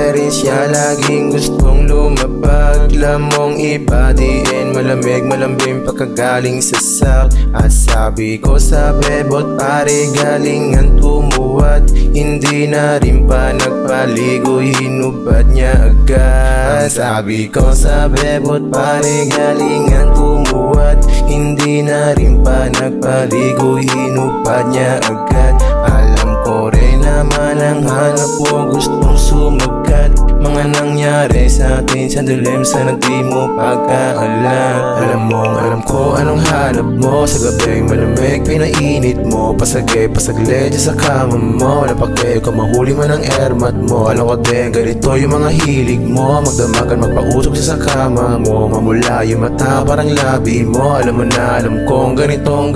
Perensya laging gustong lumapag, lamong ibadiin, malamig malambing pagkagaling sa south. At sabi ko sa bebot pare galingan tumuwad, hindi na rin pa nagpaligo, hinubad niya agad. Sabi ko sa bebot pare galingan tumuwad, hindi na rin pa nagpaligo, hinubad niya agad. Alam ko rin naman ang hanap mo gustong sumagat, mga nangyari sa atin sa dilim, sana di mo pagkaalam. Alam ko anong hanap mo, sa gabing malamig pinainit mo, pasagay pasagli dyan sa kama mo, napakay ko mahuli man ang airmat mo. Alam ko din ganito yung mga hilig mo, magdamagan magpausok sa kama mo, mamula yung mata parang labi mo. Alam mo na alam kong ganito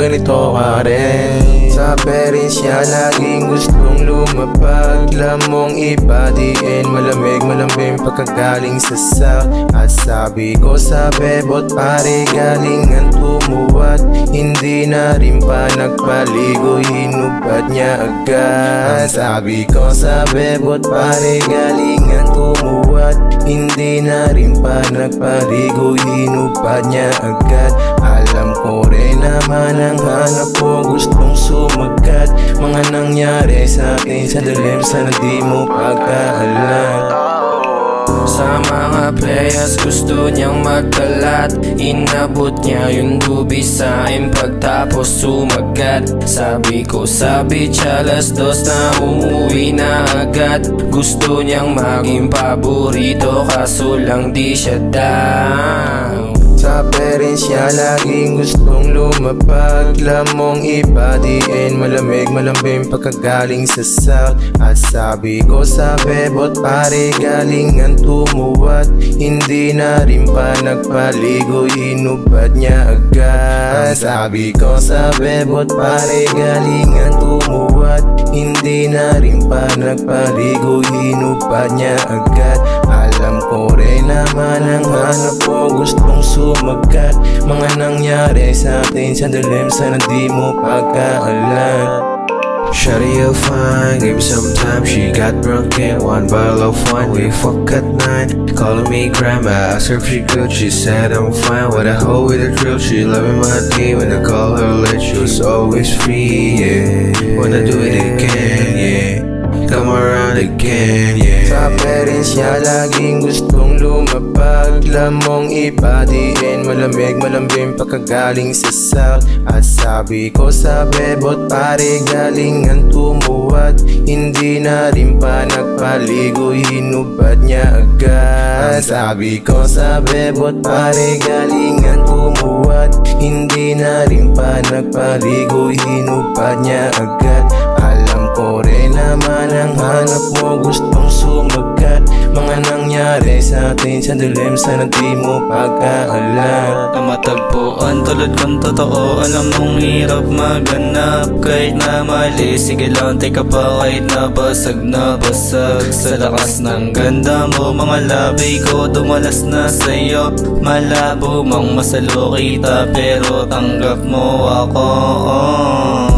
ka rin. Sa perensya laging gustong lumapag, lamong ibadiin, malamig malambing pagkagaling sa south. At sabi ko sa bebot pare galingan tumuwad, hindi na rin pa nagpaligo, hinubad niya agad. Sabi ko sa bebot pare galingan tumuwad, hindi na rin pa nagpaligo, hinubad niya agad. Alam ko rin naman ang hanap ko gustong sumagat, mga nangyari sa atin sa dilim, sana di mo pagkaalam. Sa mga players gusto niyang magkalat, inabot niya yung dubi sa akin pagtapos sumagat. Sabi ko sabi alas 2 na umuwi na agad, gusto niyang maging paborito kaso lang di siya down. Sa perensya laging gustong lumapag, lamong ibadiin, malamig malambing pagkagaling sa south. At sabi ko sa bebot pare galingan tumuwad, hindi na rin pa nagpaligo, hinubad niya agad. Sabi ko sa bebot pare galingan tumuwad, hindi na rin pa nagpaligo, hinubad niya agad. Alam ko rin naman ang hanap ko gustong sumagat, mga nangyari sa atin sa dilim, sana di mo pagkaalam. Shawty you're fine, give me some time. She got drunk in one bottle of wine. We fuck at 9, calling me grandma. Asked her if she good, she said I'm fine. What a hoe with a drill, she loving my team. When I call her late, she was always free, yeah. Wanna do it again, yeah. Come around again, yeah. Sa perensya laging gustong lumapag, lamong ibadiin, malamig malambing pagkagaling sa south. At sabi ko sa bebot pare galingan tumuwad, hindi na rin pa nagpaligo, hinubad niya agad. Sabi ko sa bebot pare galingan tumuwad, hindi na rin pa nagpaligo, hinubad niya agad. Alam ko rin naman ang hanap mo gustong sumagat, mga nangyari sa atin sa dilim, sana di mo pagkaalam. Ang matagpuan tulad kong totoo, alam mong hirap maganap. Kahit na mali, sige lang take pa kahit na basag. Sa lakas ng ganda mo, mga labi ko dumalas na sa'yo. Malabo mang masalo kita, pero tanggap mo ako, oh.